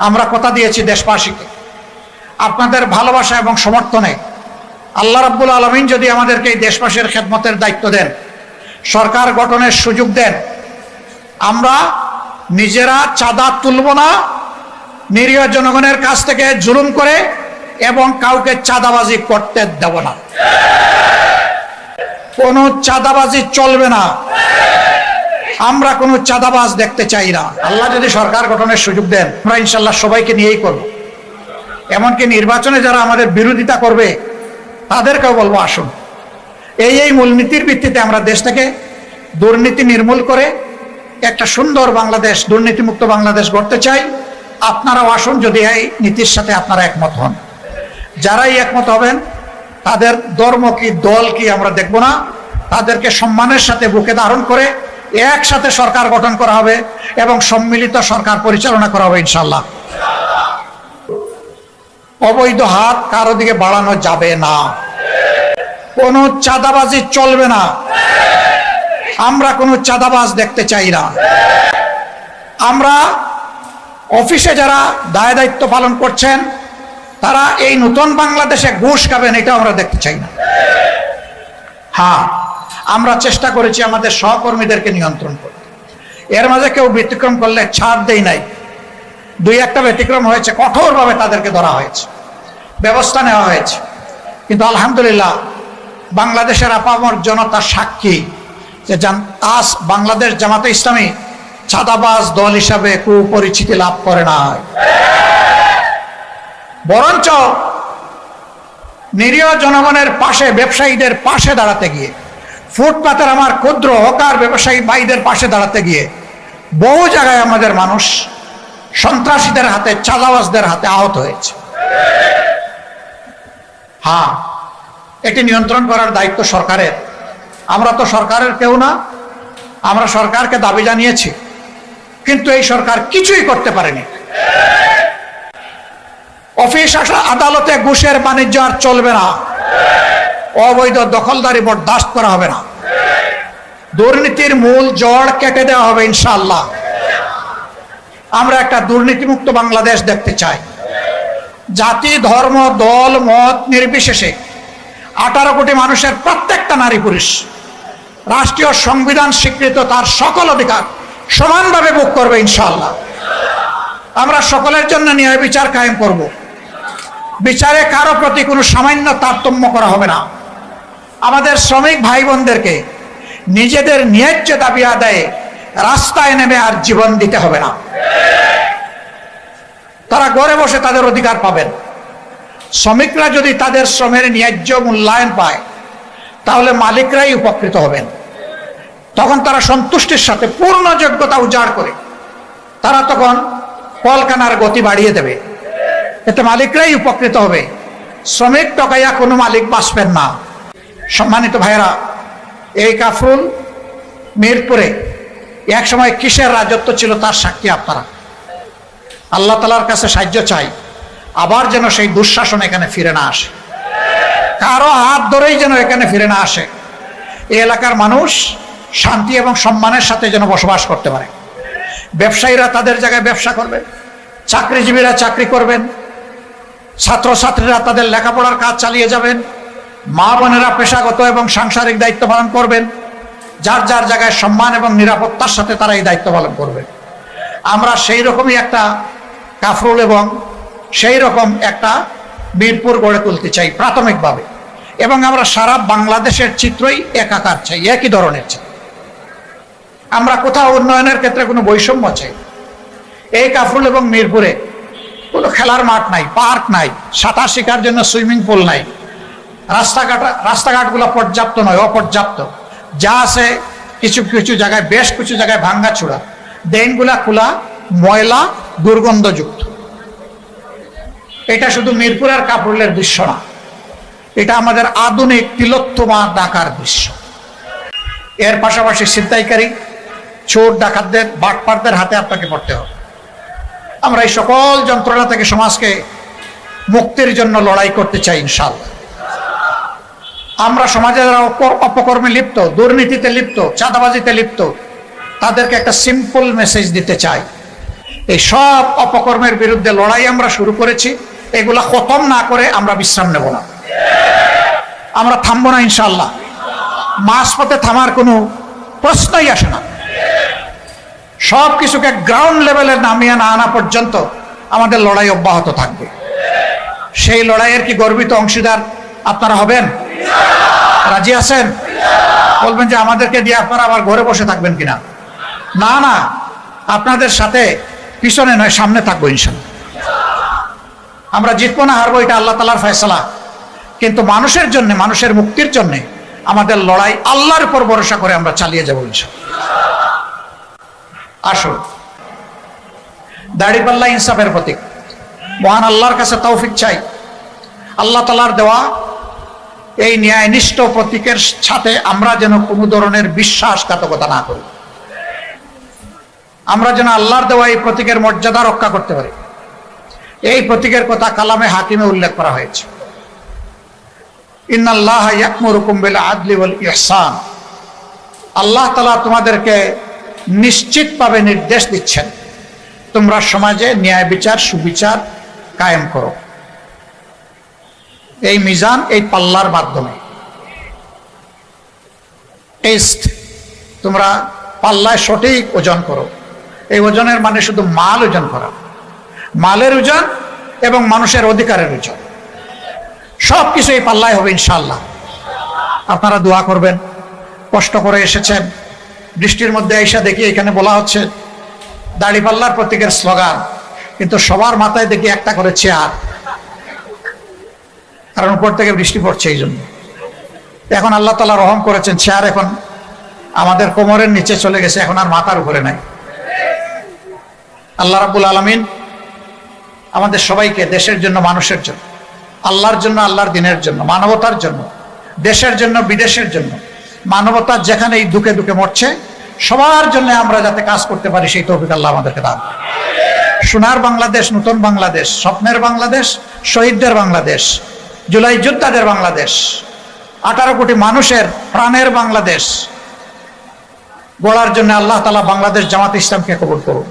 আমরা কথা দিয়েছি দেশবাসীকে, আপনাদের ভালোবাসা এবং সমর্থনে আল্লাহ রাব্বুল আলামিন যদি আমাদেরকে এই দেশবাসীর খেদমতের দায়িত্ব দেন, সরকার গঠনের সুযোগ দেন, আমরা নিজেরা চাঁদা তুলব না, নিরীহ জনগণের কাছ থেকে জুলুম করে এবং কাউকে চাঁদাবাজি করতে দেব না। কোনো চাঁদাবাজি চলবে না, আমরা কোনো চাঁদাবাজ দেখতে চাই না। আল্লাহ যদি সরকার গঠনের সুযোগ দেন, আমরা ইনশাল্লাহ সবাইকে নিয়েই করব। এমনকি নির্বাচনে যারা আমাদের বিরোধিতা করবে তাদেরকেও বলবো, আসুন এই মূলনীতির ভিত্তিতে আমরা দেশ থেকে দুর্নীতি নির্মূল করে একটা সুন্দর বাংলাদেশ, দুর্নীতিমুক্ত বাংলাদেশ গড়তে চাই। আপনারাও আসুন যদি এই নীতির সাথে আপনারা একমত হন। যারাই একমত হবেন তাদের ধর্ম কি দল কি আমরা দেখব না, তাদেরকে সম্মানের সাথে বুকে ধারণ করে একসাথে সরকার গঠন করা হবে এবং সম্মিলিত সরকার পরিচালনা করা হবে ইনশাল্লাহ। অবৈধ হাত কারো দিকে বাড়ানো যাবে না, কোনো চাঁদাবাজি চলবে না, আমরা কোনো চাঁদাবাজ দেখতে চাই না। আমরা অফিসে যারা দায় দায়িত্ব পালন করছেন তারা এই নতুন বাংলাদেশে ঘুষ খাবেন, এটা আমরা দেখতে চাই না। হ্যাঁ, আমরা চেষ্টা করেছি আমাদের সহকর্মীদেরকে নিয়ন্ত্রণ করতে, এর মাঝে কেউ ব্যতিক্রম করলে ছাড় দেই নাই। দুই একটা ব্যতিক্রম হয়েছে, কঠোরভাবে তাদেরকে ধরা হয়েছে, ব্যবস্থা নেওয়া হয়েছে। কিন্তু আলহামদুলিল্লাহ বাংলাদেশের আপামর জনতা সাক্ষী যে আজ বাংলাদেশ জামাতে ইসলামী চাঁদাবাজ দল হিসাবে কুপরিচিতি লাভ করে না, বরঞ্চ নিরীহ জনগণের পাশে, ব্যবসায়ীদের পাশে দাঁড়াতে গিয়ে, ফুটপাতের আমার ক্ষুদ্র হকার ব্যবসায়ী ভাইদের পাশে দাঁড়াতে গিয়ে বহু জায়গায় আমাদের মানুষ সন্ত্রাসীদের হাতে, চাঁদাবাজদের হাতে আহত হয়েছে। হ্যাঁ, এটি নিয়ন্ত্রণ করার দায়িত্ব সরকারের। আমরা তো সরকারের কেউ না, আমরা সরকারকে দাবি জানিয়েছি, কিন্তু এই সরকার কিছুই করতে পারেনি। অফিস আদালতে ঘুষের বাণিজ্য আর চলবে না, অবৈধ দখলদারি বরদাস্ত করা হবে না, দুর্নীতির মূল জড় কেটে দেওয়া হবে ইনশাআল্লাহ। আমরা একটা দুর্নীতিমুক্ত বাংলাদেশ দেখতে চাই। জাতি, ধর্ম, দল, মত নির্বিশেষে 18 কোটি মানুষের প্রত্যেকটা নারী পুরুষ রাষ্ট্রীয় সংবিধান স্বীকৃত তার সকল অধিকার সমানভাবে ভোগ করবে ইনশাআল্লাহ। আমরা সকলের জন্য ন্যায় বিচার কায়েম করব, বিচারে কারো প্রতি কোনো সামান্য তারতম্য করা হবে না। আমাদের শ্রমিক ভাই বোনদেরকে নিজেদের ন্যায্য দাবি আদায়ে রাস্তায় নেমে আর জীবন দিতে হবে না, তারা ঘরে বসে তাদের অধিকার পাবেন। শ্রমিকরা যদি তাদের শ্রমের ন্যায্য মূল্যায়ন পায় তাহলে মালিকরাই উপকৃত হবেন। তখন তারা সন্তুষ্টির সাথে পূর্ণ যোগ্যতা উজাড় করে তারা তখন কলকারখানার গতি বাড়িয়ে দেবে, এতে মালিকরাই উপকৃত হবে। শ্রমিক টকাইয়া কোনো মালিক বাঁচবেন না। সম্মানিত ভাইয়েরা, এই কাফরুল মিরপুরে এক সময় কিসের রাজত্ব ছিল তার সাক্ষী আপনারা। আল্লাহ তাআলার কাছে সাহায্য চাই, আবার যেন সেই দুঃশাসন এখানে ফিরে না আসে, কারো হাত ধরেই যেন এখানে ফিরে না আসে। এই এলাকার মানুষ শান্তি এবং সম্মানের সাথে যেন বসবাস করতে পারে। ব্যবসায়ীরা তাদের জায়গায় ব্যবসা করবেন, চাকরিজীবীরা চাকরি করবেন, ছাত্রছাত্রীরা তাদের লেখাপড়ার কাজ চালিয়ে যাবেন, মা বোনেরা পেশাগত এবং সাংসারিক দায়িত্ব পালন করবেন, যার যার জায়গায় সম্মান এবং নিরাপত্তার সাথে তারা এই দায়িত্ব পালন করবেন। আমরা সেই রকমই একটা কাফরুল এবং সেই রকম একটা মিরপুর গড়ে তুলতে চাই প্রাথমিকভাবে, এবং আমরা সারা বাংলাদেশের চিত্রই একাকার চাই, একই ধরনের চাই। আমরা কোথাও উন্নয়নের ক্ষেত্রে কোনো বৈষম্য চাই। এই কাফরুল এবং মিরপুরে কোনো খেলার মাঠ নাই, পার্ক নাই, সাঁতার শেখার জন্য সুইমিং পুল নাই, রাস্তাঘাটগুলো পর্যাপ্ত নয়, অপর্যাপ্ত। যা আছে কিছু কিছু জায়গায়, বেশ কিছু জায়গায় ভাঙ্গাচোরা, ড্রেনগুলা খোলা, ময়লা, দুর্গন্ধযুক্ত। এটা শুধু মিরপুরের কাফরুলের দৃশ্য না, এটা আমাদের আধুনিক তিলোত্তমা ঢাকার দৃশ্য। এর পাশাপাশি ছিনতাইকারী, চোর, ডাকাতদের, বাটপারদের হাতে আপনাকে পড়তে হবে। আমরা এই সকল যন্ত্রণা থেকে সমাজকে মুক্তির জন্য লড়াই করতে চাই ইনশাআল্লাহ। আমরা সমাজে যারা অপকর্মে লিপ্ত, দুর্নীতিতে লিপ্ত, চাঁদাবাজিতে লিপ্ত, তাদেরকে একটা সিম্পল মেসেজ দিতে চাই। এই সব অপকর্মের বিরুদ্ধে লড়াই আমরা শুরু করেছি, এগুলা খতম না করে আমরা বিশ্রাম নেব না, আমরা থামবো না ইনশাআল্লাহ। মাঝপথে থামার কোনো প্রশ্নই আসে না। সব কিছুকে গ্রাউন্ড লেভেলে নামিয়ে না আনা পর্যন্ত আমাদের লড়াই অব্যাহত থাকবে। সেই লড়াইয়ের কি গর্বিত অংশীদার আপনারা হবেন? রাজি আছেন? বলবেন যে আমাদেরকে দিয়ে আপনারা আবার ঘরে বসে থাকবেন কিনা? না না, আপনাদের সাথে পিছনে নয়, সামনে থাকবো ইনশাআল্লাহ। আমরা জিতবো না হারবো এটা আল্লাহ তাআলার ফয়সালা, কিন্তু মানুষের জন্য, মানুষের মুক্তির জন্য আমাদের লড়াই আল্লাহর উপর ভরসা করে আমরা চালিয়ে যাবো ইনশাআল্লাহ। আসুন, দাড়িপাল্লা ইনসাফের প্রতীক। মহান আল্লাহর কাছে তৌফিক চাই, আল্লাহ তাআলার দেওয়া এই ন্যায়নিষ্ঠ প্রতীকের সাথে আমরা যেন কোনো ধরনের বিশ্বাসঘাতকতা না করি। আমরা যেন আল্লাহর দেওয়া এই প্রতীকের মর্যাদা রক্ষা করতে পারি। এই প্রতীকের কথা কালামে হাকিমে উল্লেখ করা হয়েছে, ইন্নাল্লাহা ইয়া'মুরুকুম বিল আদলি ওয়াল ইহসান। আল্লাহ তাআলা তোমাদেরকে নিশ্চিতভাবে নির্দেশ দিচ্ছেন, তোমরা সমাজে ন্যায় বিচার, সুবিচার কায়েম করো। এই মিজান, এই পাল্লার মাধ্যমে টেস্ট, তোমরা পাল্লায় সঠিক ওজন করো। এই ওজনের মানে শুধু মাল ওজন করা, মালের ওজন এবং মানুষের অধিকারের ওজন, সব কিছু এই পাল্লায় হবে ইনশাআল্লাহ। আপনারা দোয়া করবেন। কষ্ট করে এসেছেন, বৃষ্টির মধ্যে এসে দেখি এখানে বলা হচ্ছে দাড়িপাল্লার প্রতীকের স্লোগান, কিন্তু সবার মাথায় দেখি একটা করে চেয়ার, কারণ উপর থেকে বৃষ্টি পড়ছে এই জন্য। এখন আল্লাহ তাআলা রহম করেছেন, চেয়ার এখন আমাদের কোমরের নিচে চলে গেছে, এখন আর মাথার উপরে নাই। আল্লাহ রাব্বুল আলামিন আমাদের সবাইকে দেশের জন্য, মানুষের জন্য, আল্লাহর জন্য, আল্লাহর দিনের জন্য, মানবতার জন্য, দেশের জন্য, বিদেশের জন্য, মানবতার যেখানে এই দুঃখে দুঃখে মরছে সবার জন্য আমরা যাতে কাজ করতে পারি সেই তৌফিক আল্লাহ আমাদেরকে দান। সোনার বাংলাদেশ, নতুন বাংলাদেশ, স্বপ্নের বাংলাদেশ, শহীদদের বাংলাদেশ, জুলাই যোদ্ধাদের বাংলাদেশ, 18 কোটি মানুষের প্রাণের বাংলাদেশ গড়ার জন্য আল্লাহ তাআলা বাংলাদেশ জামাত ইসলামকে কবুল করুন।